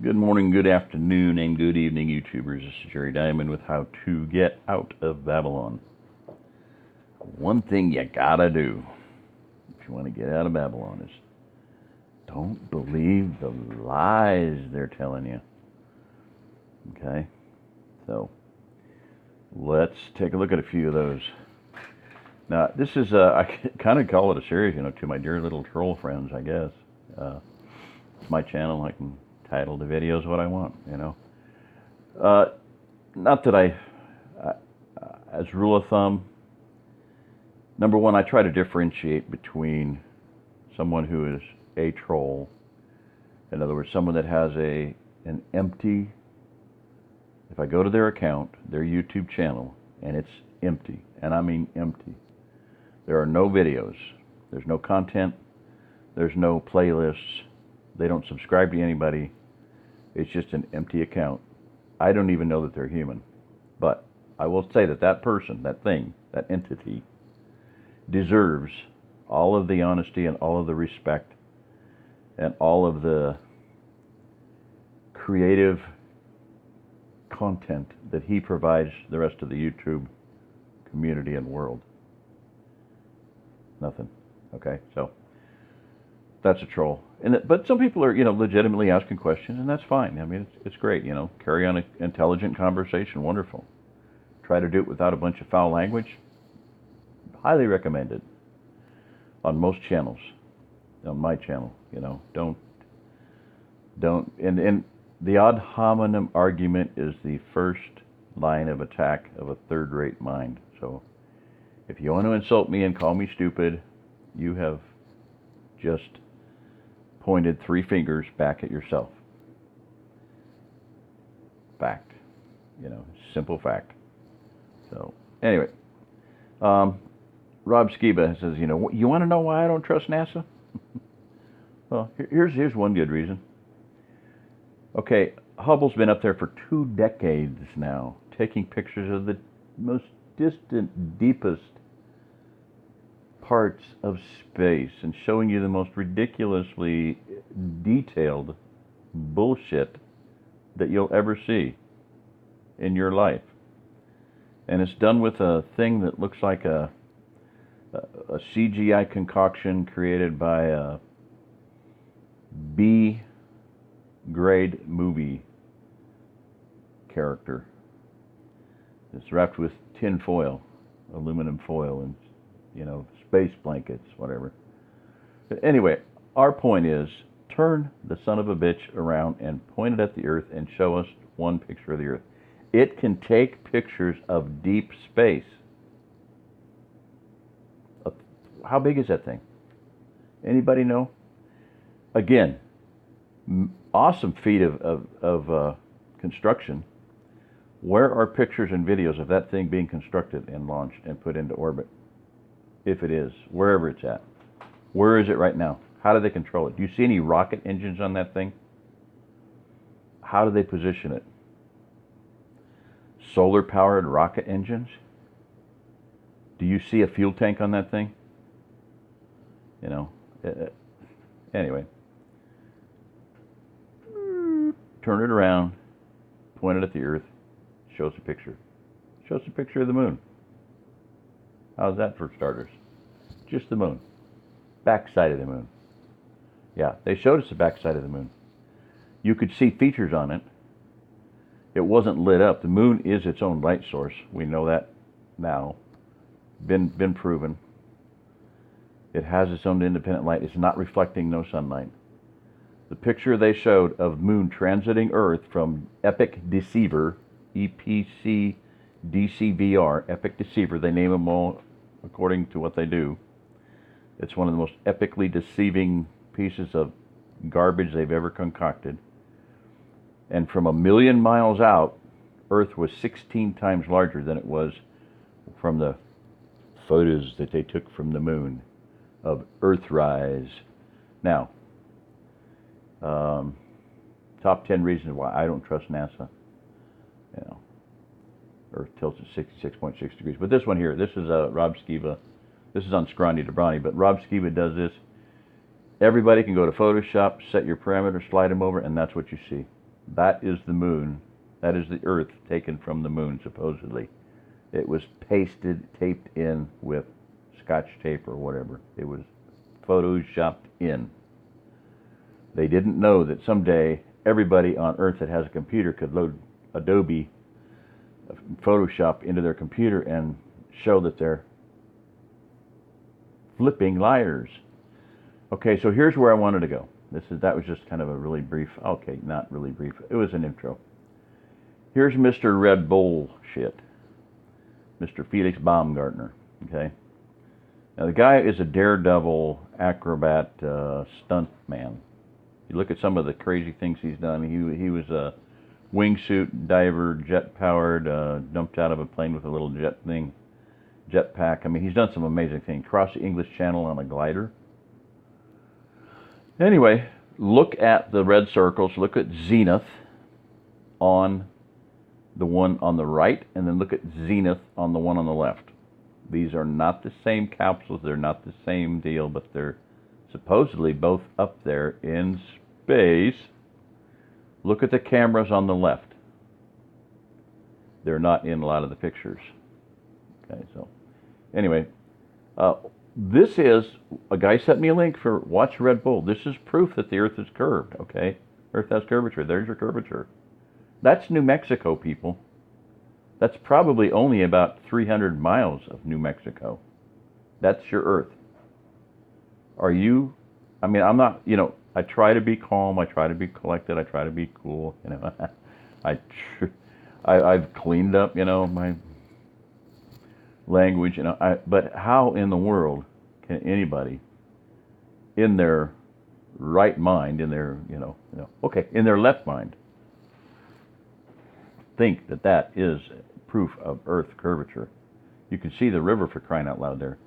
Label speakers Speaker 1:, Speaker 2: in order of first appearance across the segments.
Speaker 1: Good morning, good afternoon, and good evening, YouTubers. This is Jerry Diamond with How to Get Out of Babylon. One thing you gotta do if you want to get out of Babylon is don't believe the lies they're telling you. Okay? So, let's take a look at a few of those. Now, this is, I kind of call it a series, to my dear little troll friends, I guess. It's my channel. I can title the videos what I want, Not that as rule of thumb, number one, I try to differentiate between someone who is a troll, in other words, someone that has an empty, if I go to their account, their YouTube channel, and it's empty, and I mean empty. There are no videos, there's no content, there's no playlists, they don't subscribe to anybody. It's just an empty account. I don't even know that they're human. But I will say that that person, that thing, that entity, deserves all of the honesty and all of the respect and all of the creative content that he provides the rest of the YouTube community and world. Nothing. Okay, so that's a troll. But some people are, legitimately asking questions, and that's fine. I mean, it's great, Carry on an intelligent conversation, wonderful. Try to do it without a bunch of foul language. Highly recommended. On most channels. On my channel, Don't. And the ad hominem argument is the first line of attack of a third-rate mind. So, if you want to insult me and call me stupid, you have just pointed three fingers back at yourself. Fact. Simple fact. So, anyway. Rob Skiba says, you want to know why I don't trust NASA? Well, here's one good reason. Okay, Hubble's been up there for 2 decades now, taking pictures of the most distant, deepest parts of space and showing you the most ridiculously detailed bullshit that you'll ever see in your life. And it's done with a thing that looks like a CGI concoction created by a B-grade movie character. It's wrapped with tin foil, aluminum foil, and space blankets, whatever. But anyway, our point is, turn the son of a bitch around and point it at the Earth and show us one picture of the Earth. It can take pictures of deep space. How big is that thing? Anybody know? Again, awesome feat of construction. Where are pictures and videos of that thing being constructed and launched and put into orbit? If it is, wherever it's at. Where is it right now? How do they control it? Do you see any rocket engines on that thing? How do they position it? Solar-powered rocket engines? Do you see a fuel tank on that thing? Anyway. Turn it around, point it at the Earth, show us a picture. Show us a picture of the moon. How's that for starters? Just the moon. Backside of the moon. Yeah, they showed us the backside of the moon. You could see features on it. It wasn't lit up. The moon is its own light source. We know that now. Been proven. It has its own independent light. It's not reflecting no sunlight. The picture they showed of moon transiting Earth from Epic Deceiver, EPC-DCVR, Epic Deceiver, they name them all according to what they do. It's one of the most epically deceiving pieces of garbage they've ever concocted. And from 1,000,000 miles out, Earth was 16 times larger than it was from the photos that they took from the moon of Earthrise. Now, top 10 reasons why I don't trust NASA. Earth tilts at 66.6 degrees. But this one here, this is Rob Skiba. This is on Scrawny to Brawny, but Rob Skiba does this. Everybody can go to Photoshop, set your parameters, slide them over, and that's what you see. That is the moon. That is the Earth taken from the moon, supposedly. It was pasted, taped in with Scotch tape or whatever. It was photoshopped in. They didn't know that someday everybody on Earth that has a computer could load Adobe Photoshop into their computer and show that they're flipping liars. Okay, so here's where I wanted to go. That was just kind of a really brief, okay, not really brief. It was an intro. Here's Mr. Red Bull shit. Mr. Felix Baumgartner, okay? Now the guy is a daredevil acrobat stunt man. You look at some of the crazy things he's done. He was a wingsuit diver, jet-powered, jumped out of a plane with a little jetpack. I mean, he's done some amazing things. Crossed the English Channel on a glider. Anyway, look at the red circles. Look at zenith on the one on the right, and then look at zenith on the one on the left. These are not the same capsules. They're not the same deal, but they're supposedly both up there in space. Look at the cameras on the left. They're not in a lot of the pictures. Okay, so anyway, this is, a guy sent me a link for Watch Red Bull. This is proof that the Earth is curved, okay? Earth has curvature. There's your curvature. That's New Mexico, people. That's probably only about 300 miles of New Mexico. That's your Earth. Are you, I mean, I'm not, you know, I try to be calm. I try to be collected. I try to be cool, you know. I've cleaned up, you know, my language, you know. But how in the world can anybody in their right mind, in their, okay, in their left mind, think that that is proof of Earth curvature? You can see the river, for crying out loud, there.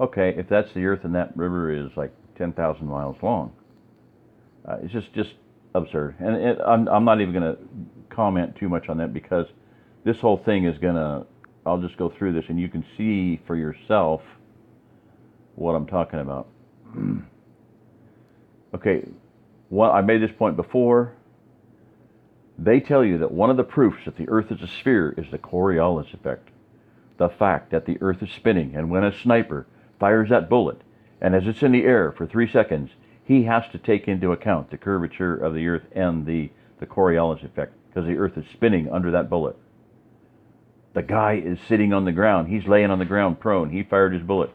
Speaker 1: Okay, if that's the Earth and that river is like 10,000 miles long, it's just absurd. And I'm not even going to comment too much on that, because this whole thing is going to, I'll just go through this and you can see for yourself what I'm talking about. Okay, well, I made this point before. They tell you that one of the proofs that the Earth is a sphere is the Coriolis effect. The fact that the Earth is spinning, and when a sniper fires that bullet, and as it's in the air for 3 seconds, he has to take into account the curvature of the Earth and the Coriolis effect, because the Earth is spinning under that bullet. The guy is sitting on the ground. He's laying on the ground prone. He fired his bullet.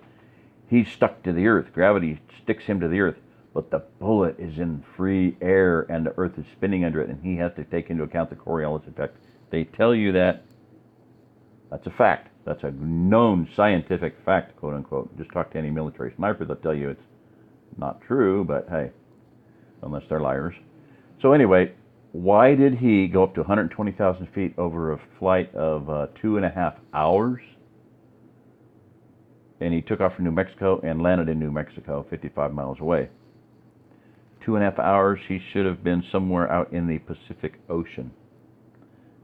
Speaker 1: He's stuck to the Earth. Gravity sticks him to the Earth. But the bullet is in free air and the Earth is spinning under it, and he has to take into account the Coriolis effect. They tell you that. That's a fact. That's a known scientific fact, quote unquote. Just talk to any military sniper, they'll tell you it's not true, but hey, unless they're liars. So anyway, why did he go up to 120,000 feet over a flight of 2.5 hours? And he took off from New Mexico and landed in New Mexico, 55 miles away. 2.5 hours, he should have been somewhere out in the Pacific Ocean.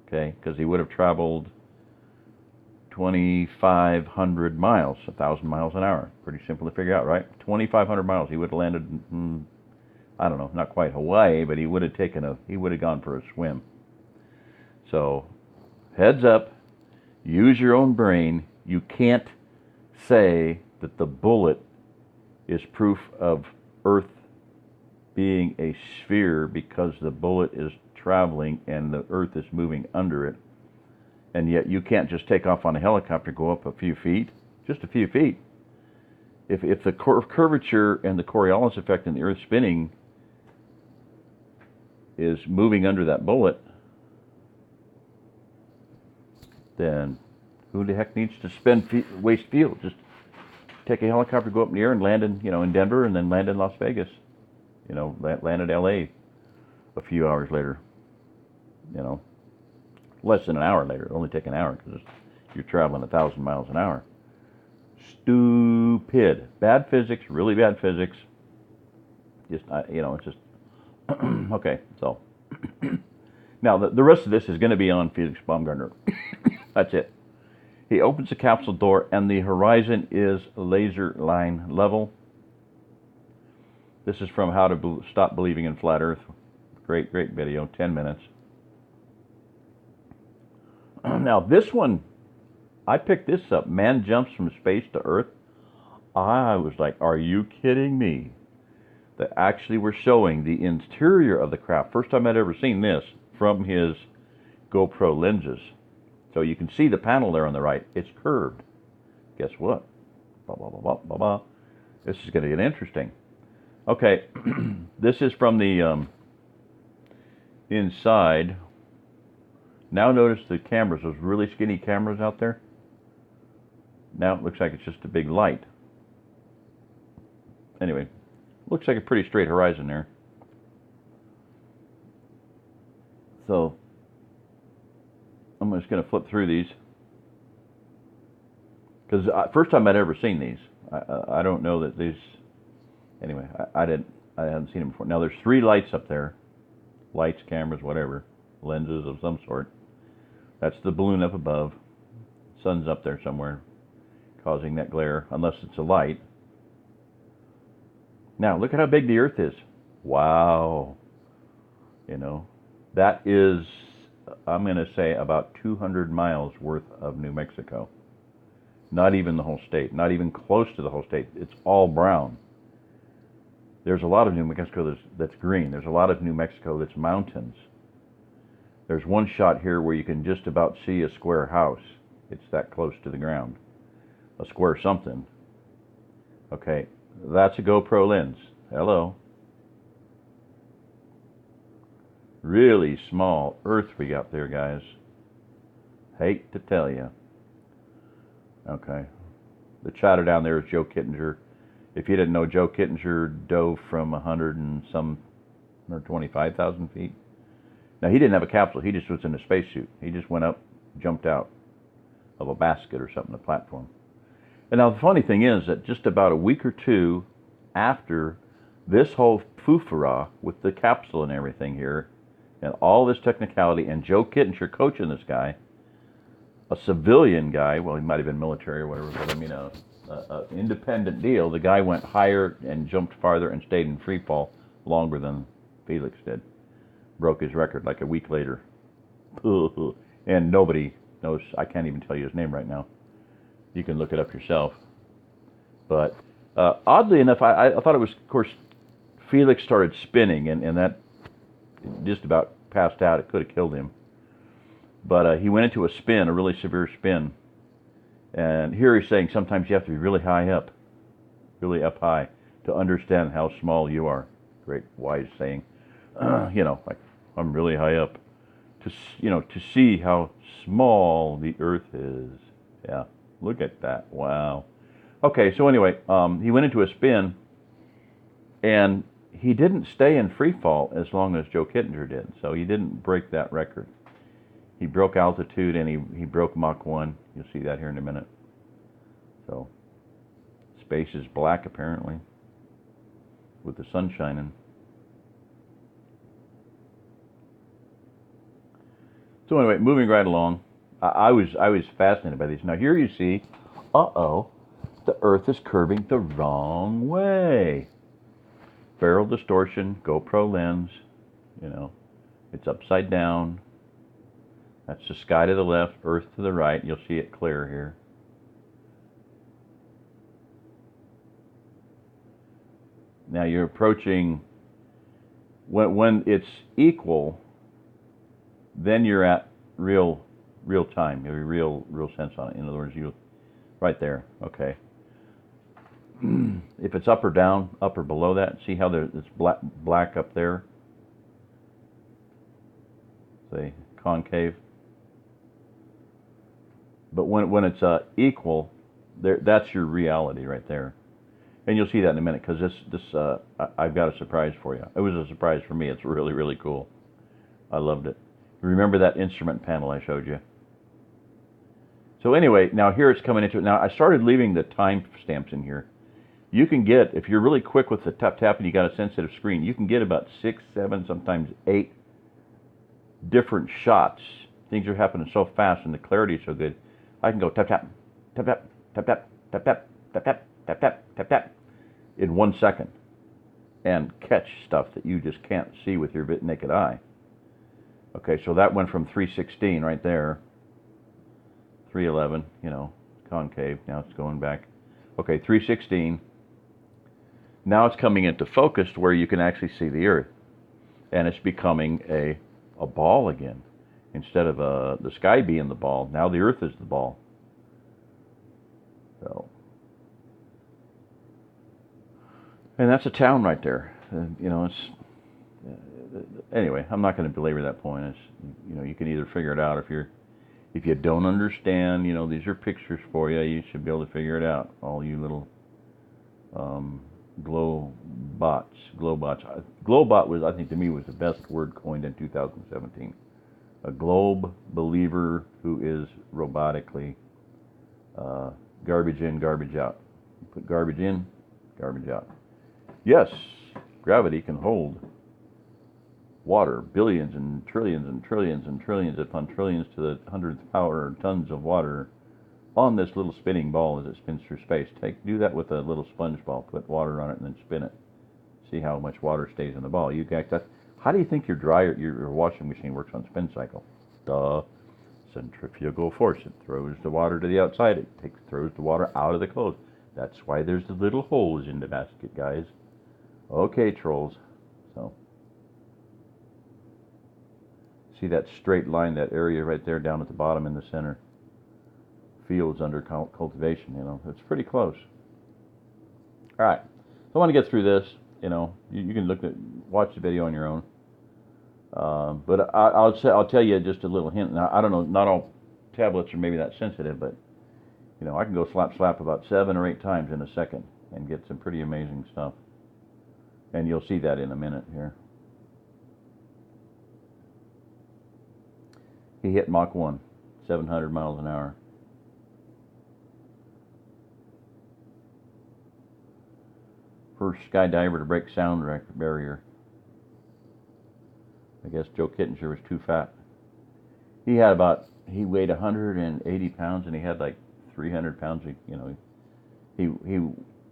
Speaker 1: Okay, because he would have traveled 2,500 miles, 1,000 miles an hour. Pretty simple to figure out, right? 2,500 miles. He would have landed, I don't know, not quite Hawaii, but he would have gone for a swim. So, heads up, use your own brain. You can't say that the bullet is proof of Earth being a sphere because the bullet is traveling and the Earth is moving under it. And yet you can't just take off on a helicopter, go up a few feet, just a few feet. If the curvature and the Coriolis effect and the Earth spinning is moving under that bullet, then who the heck needs to waste fuel? Just take a helicopter, go up in the air, and land in Denver, and then land in Las Vegas. Land at LA a few hours later. Less than an hour later. It'll only take an hour because you're traveling 1,000 miles an hour. Stupid. Bad physics, really bad physics. It's just, okay, so. Now, the rest of this is going to be on Felix Baumgartner. That's it. He opens the capsule door, and the horizon is laser line level. This is from How to Stop Believing in Flat Earth, Great video, 10 minutes. Now this one, I picked this up. Man jumps from space to Earth. I was like, are you kidding me? They actually were showing the interior of the craft. First time I'd ever seen this from his GoPro lenses. So you can see the panel there on the right. It's curved. Guess what? Blah, blah, blah, blah, blah, blah. This is going to get interesting. Okay, this is from the inside. Now notice the cameras, those really skinny cameras out there. Now it looks like it's just a big light. Anyway, looks like a pretty straight horizon there. So I'm just going to flip through these. Because first time I'd ever seen these. I don't know that these. Anyway, I hadn't seen them before. Now there's 3 lights up there, lights, cameras, whatever, lenses of some sort. That's the balloon up above. Sun's up there somewhere, causing that glare, unless it's a light. Now look at how big the Earth is. Wow. You know, that is, I'm going to say, about 200 miles worth of New Mexico. Not even the whole state, not even close to the whole state. It's all brown. There's a lot of New Mexico that's green. There's a lot of New Mexico that's mountains. There's one shot here where you can just about see a square house. It's that close to the ground. A square something. Okay, that's a GoPro lens. Hello. Really small Earth we got there, guys. Hate to tell you. Okay. The chatter down there is Joe Kittinger. If you didn't know, Joe Kittinger dove from 125,000 feet. Now, he didn't have a capsule. He just was in a spacesuit. He just went up, jumped out of a basket or something, a platform. And now the funny thing is that just about a week or two after this whole foofara with the capsule and everything here, and all this technicality, and Joe Kittinger coaching this guy, a civilian guy, well, he might have been military or whatever, but I mean, an independent deal. The guy went higher and jumped farther and stayed in free fall longer than Felix did. Broke his record like a week later. And nobody knows, I can't even tell you his name right now. You can look it up yourself. But oddly enough, I thought it was, of course, Felix started spinning, and that just about passed out. It could have killed him. But he went into a spin, a really severe spin. And here he's saying sometimes you have to be really high up, really up high, to understand how small you are. Great wise saying. You know, like, I'm really high up. To see how small the Earth is. Yeah, look at that. Wow. Okay, so anyway, he went into a spin, and he didn't stay in free fall as long as Joe Kittinger did. So he didn't break that record. He broke altitude, and he broke Mach 1. You'll see that here in a minute. So space is black, apparently, with the sun shining. So anyway, moving right along, I was fascinated by these. Now here you see, the Earth is curving the wrong way. Barrel distortion, GoPro lens, you know, it's upside down. That's the sky to the left, Earth to the right. You'll see it clear here. Now you're approaching, when it's equal, then you're at real time, real sense on it. In other words, right there, okay. If it's up or down, up or below that, see how it's black up there? Say, concave. But when it's equal, that's your reality right there. And you'll see that in a minute, because I've got a surprise for you. It was a surprise for me. It's really, really cool. I loved it. Remember that instrument panel I showed you? So anyway, now here it's coming into it. Now I started leaving the time stamps in here. You can get, if you're really quick with the tap and you got a sensitive screen, you can get about 6, 7, sometimes 8 different shots. Things are happening so fast and the clarity is so good. I can go tap, in 1 second. and catch stuff that you just can't see with your naked eye. Okay, so that went from 316 right there, 311, you know, concave. Now it's going back. Okay, 316. Now it's coming into focus to where you can actually see the Earth, and it's becoming a ball again. Instead of the sky being the ball, now the Earth is the ball. So, and that's a town right there. You know, it's anyway. I'm not going to belabor that point. It's, you know, you can either figure it out if you don't understand. You know, these are pictures for you. You should be able to figure it out. All you little Glowbot was, I think, to me, was the best word coined in 2017. A globe believer who is robotically garbage in, garbage out. You put garbage in, garbage out. Yes, gravity can hold water, billions and trillions and trillions and trillions upon trillions to the 100th power tons of water on this little spinning ball as it spins through space. Do that with a little sponge ball. Put water on it and then spin it. See how much water stays in the ball. You got that. How do you think your washing machine works on spin cycle? The centrifugal force. It throws the water to the outside. It throws the water out of the clothes. That's why there's the little holes in the basket, guys. Okay, trolls. So, see that straight line, that area right there down at the bottom in the center? Fields under cultivation, you know. It's pretty close. All right. So I want to get through this. You know, you can watch the video on your own. But I'll tell you just a little hint. Now, I don't know, not all tablets are maybe that sensitive, but, you know, I can go slap about 7 or 8 times in a second and get some pretty amazing stuff. And you'll see that in a minute here. He hit Mach 1, 700 miles an hour. First skydiver to break sound barrier. I guess Joe Kittinger was too fat. He weighed 180 pounds and he had like 300 pounds. You know, he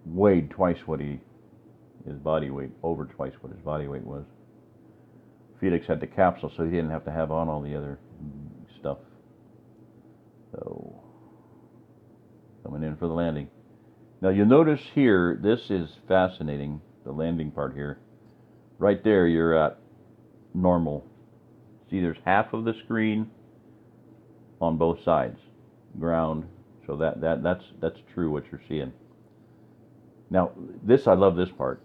Speaker 1: weighed twice what his body weight, over twice what his body weight was. Felix had the capsule, so he didn't have to have on all the other stuff. So, coming in for the landing. Now you'll notice here, this is fascinating, the landing part here. Right there, you're at normal. See, there's half of the screen on both sides, ground. So that's true what you're seeing. Now, I love this part.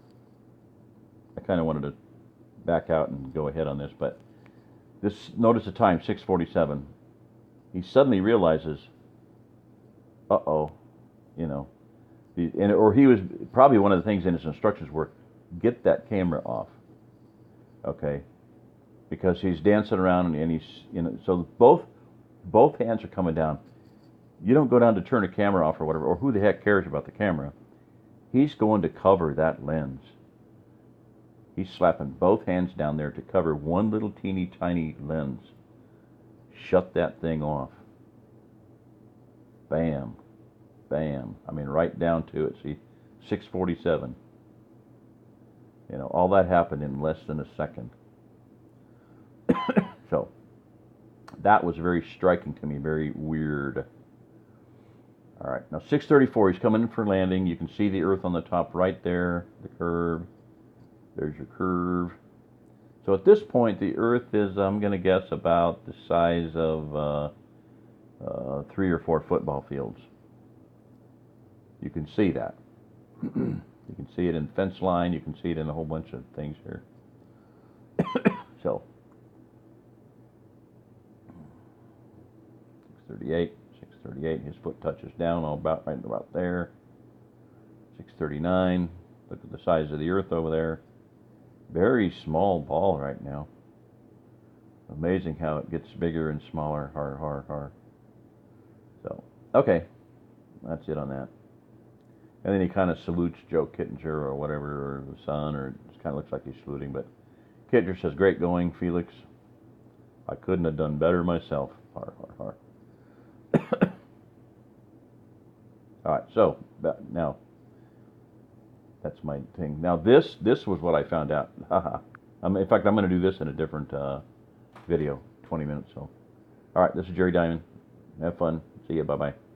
Speaker 1: I kind of wanted to back out and go ahead on this, but notice the time, 6:47. He suddenly realizes, uh-oh, you know, or he was probably, one of the things in his instructions were, get that camera off, okay, because he's dancing around and he's, you know, so both hands are coming down. You don't go down to turn a camera off or whatever, or who the heck cares about the camera? He's going to cover that lens. He's slapping both hands down there to cover one little teeny tiny lens. Shut that thing off. Bam. Bam. I mean, right down to it. See, 6:47. You know, all that happened in less than a second. So, that was very striking to me, very weird. All right, now 6:34, he's coming in for landing. You can see the Earth on the top right there, the curve. There's your curve. So at this point, the Earth is, I'm going to guess, about the size of 3 or 4 football fields. You can see that. You can see it in fence line. You can see it in a whole bunch of things here. So, 6:38, his foot touches down right about there. 6:39, look at the size of the Earth over there. Very small ball right now. Amazing how it gets bigger and smaller. So, okay, that's it on that. And then he kind of salutes Joe Kittinger or whatever, or the son, or it kind of looks like he's saluting, but Kittinger says, great going, Felix. I couldn't have done better myself. All right, so now That's my thing. Now this was what I found out. In fact, I'm going to do this in a different video, 20 minutes. So, all right, this is Jerry Diamond. Have fun. See you. Bye bye.